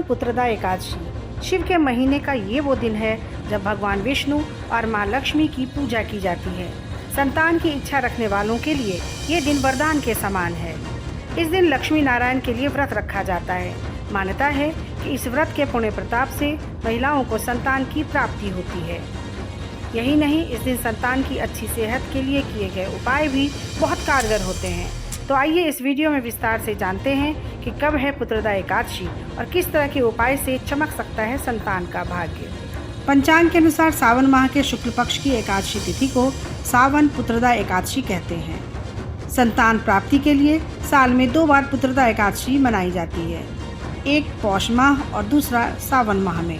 पुत्रदा एकादशी शिव के महीने का ये वो दिन है जब भगवान विष्णु और माँ लक्ष्मी की पूजा की जाती है। संतान की इच्छा रखने वालों के लिए ये दिन वरदान के समान है। इस दिन लक्ष्मी नारायण के लिए व्रत रखा जाता है। मान्यता है कि इस व्रत के पुण्य प्रताप से महिलाओं को संतान की प्राप्ति होती है। यही नहीं, इस दिन संतान की अच्छी सेहत के लिए किए गए उपाय भी बहुत कारगर होते हैं। तो आइए इस वीडियो में विस्तार से जानते हैं कि कब है पुत्रदा एकादशी और किस तरह के उपाय से चमक सकता है संतान का भाग्य। पंचांग के अनुसार सावन माह के शुक्ल पक्ष की एकादशी तिथि को सावन पुत्रदा एकादशी कहते हैं। संतान प्राप्ति के लिए साल में 2 बार पुत्रदा एकादशी मनाई जाती है, एक पौष माह और दूसरा सावन माह में।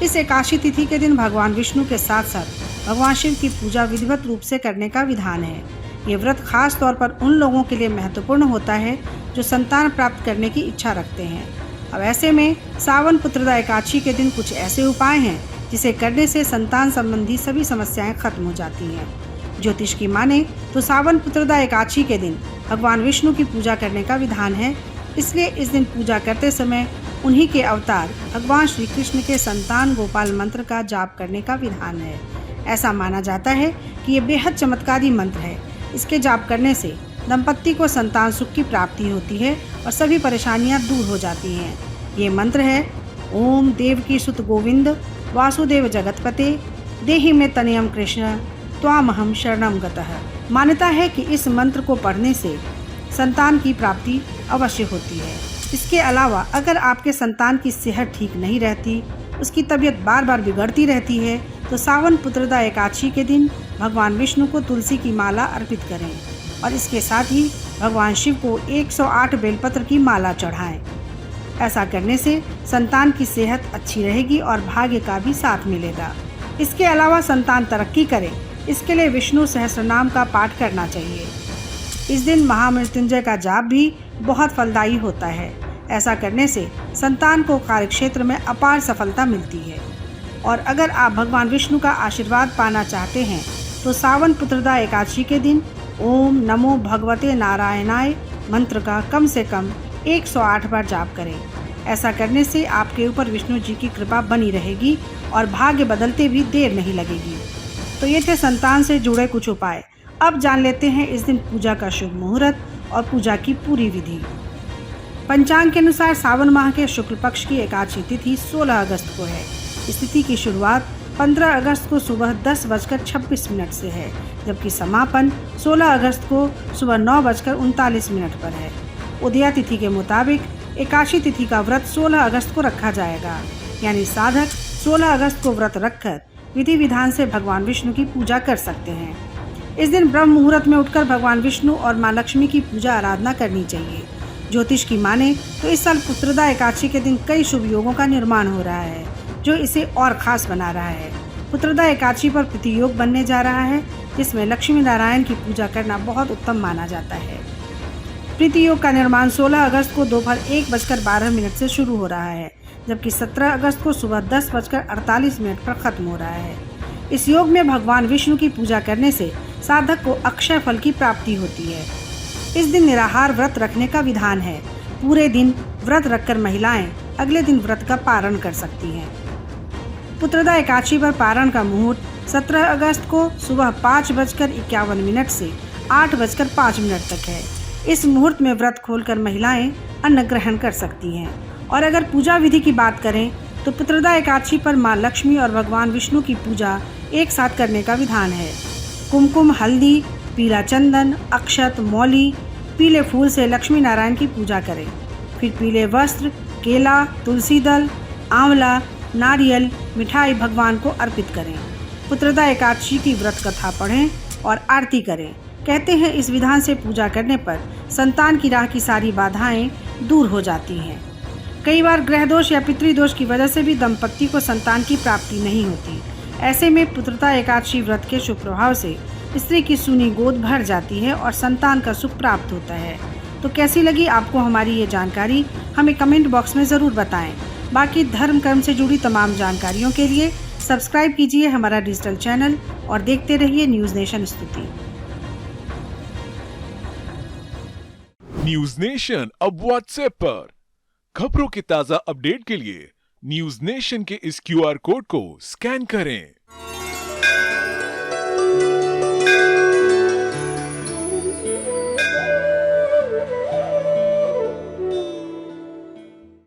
इस एकादशी तिथि के दिन भगवान विष्णु के साथ साथ भगवान शिव की पूजा विधिवत रूप से करने का विधान है। ये व्रत खास तौर पर उन लोगों के लिए महत्वपूर्ण होता है जो संतान प्राप्त करने की इच्छा रखते हैं। अब ऐसे में सावन पुत्रदा एकादशी के दिन कुछ ऐसे उपाय हैं जिसे करने से संतान संबंधी सभी समस्याएं खत्म हो जाती हैं। ज्योतिष की माने तो सावन पुत्रदा एकादशी के दिन भगवान विष्णु की पूजा करने का विधान है। इसलिए इस दिन पूजा करते समय उन्हीं के अवतार भगवान श्री कृष्ण के संतान गोपाल मंत्र का जाप करने का विधान है। ऐसा माना जाता है कि ये बेहद चमत्कारी मंत्र है। इसके जाप करने से दंपत्ति को संतान सुख की प्राप्ति होती है और सभी परेशानियां दूर हो जाती हैं। ये मंत्र है ओम देवकी सुत गोविंद वासुदेव जगतपते देहि में तनयम कृष्ण त्वामहम शरणम गतः। मान्यता है कि इस मंत्र को पढ़ने से संतान की प्राप्ति अवश्य होती है। इसके अलावा अगर आपके संतान की सेहत ठीक नहीं रहती, उसकी तबीयत बार बार बिगड़ती रहती है, तो सावन पुत्रदा एकादशी के दिन भगवान विष्णु को तुलसी की माला अर्पित करें और इसके साथ ही भगवान शिव को 108 बेलपत्र की माला चढ़ाएं। ऐसा करने से संतान की सेहत अच्छी रहेगी और भाग्य का भी साथ मिलेगा। इसके अलावा संतान तरक्की करे, इसके लिए विष्णु सहस्रनाम का पाठ करना चाहिए। इस दिन महामृत्युंजय का जाप भी बहुत फलदायी होता है। ऐसा करने से संतान को कार्यक्षेत्र में अपार सफलता मिलती है। और अगर आप भगवान विष्णु का आशीर्वाद पाना चाहते हैं तो सावन पुत्रदा एकादशी के दिन ओम नमो भगवते नारायणाय मंत्र का कम से कम 108 बार जाप करें। ऐसा करने से आपके ऊपर विष्णु जी की कृपा बनी रहेगी और भाग्य बदलते भी देर नहीं लगेगी। तो ये थे संतान से जुड़े कुछ उपाय। अब जान लेते हैं इस दिन पूजा का शुभ मुहूर्त और पूजा की पूरी विधि। पंचांग के अनुसार सावन माह के शुक्ल पक्ष की एकादशी तिथि 16 अगस्त को है। इस तिथि की शुरुआत 15 अगस्त को सुबह 10:26 से है, जबकि समापन 16 अगस्त को सुबह 9:39 पर है। उदया तिथि के मुताबिक एकादशी तिथि का व्रत 16 अगस्त को रखा जाएगा, यानी साधक 16 अगस्त को व्रत रखकर विधि विधान से भगवान विष्णु की पूजा कर सकते हैं। इस दिन ब्रह्म मुहूर्त में उठकर भगवान विष्णु और माँ लक्ष्मी की पूजा आराधना करनी चाहिए। ज्योतिष की माने तो इस साल पुत्रदा एकादशी के दिन कई शुभ योगों का निर्माण हो रहा है, जो इसे और खास बना रहा है। पुत्रदा एकादशी पर प्रतियोग बनने जा रहा है, जिसमें लक्ष्मी नारायण की पूजा करना बहुत उत्तम माना जाता है। प्रतियोग का निर्माण 16 अगस्त को दोपहर 1:12 से शुरू हो रहा है, जबकि 17 अगस्त को सुबह 10:48 पर खत्म हो रहा है। इस योग में भगवान विष्णु की पूजा करने से साधक को अक्षय फल की प्राप्ति होती है। इस दिन निराहार व्रत रखने का विधान है। पूरे दिन व्रत रखकर महिलाएं अगले दिन व्रत का पारण कर सकती हैं। पुत्रदा एकादशी पर पारण का मुहूर्त 17 अगस्त को सुबह 5:51 से 8:05 तक है। इस मुहूर्त में व्रत खोलकर महिलाएं अन्न ग्रहण कर सकती हैं। और अगर पूजा विधि की बात करें तो पुत्रदा एकादशी पर माँ लक्ष्मी और भगवान विष्णु की पूजा एक साथ करने का विधान है। कुमकुम, हल्दी, पीला चंदन, अक्षत, मौली, पीले फूल से लक्ष्मी नारायण की पूजा करें। फिर पीले वस्त्र, केला, तुलसी दल, आंवला, नारियल, मिठाई भगवान को अर्पित करें। पुत्रदा एकादशी की व्रत कथा पढ़ें और आरती करें। कहते हैं इस विधान से पूजा करने पर संतान की राह की सारी बाधाएं दूर हो जाती हैं। कई बार ग्रह दोष या पितृदोष की वजह से भी दंपत्ति को संतान की प्राप्ति नहीं होती। ऐसे में पुत्रदा एकादशी व्रत के शुभ प्रभाव से स्त्री की सूनी गोद भर जाती है और संतान का सुख प्राप्त होता है। तो कैसी लगी आपको हमारी ये जानकारी, हमें कमेंट बॉक्स में ज़रूर बताएं। बाकी धर्म कर्म से जुड़ी तमाम जानकारियों के लिए सब्सक्राइब कीजिए हमारा डिजिटल चैनल और देखते रहिए न्यूज़ नेशन स्तुति। न्यूज नेशन अब व्हाट्सएप पर खबरों के ताजा अपडेट के लिए न्यूज नेशन के इस क्यूआर कोड को स्कैन करें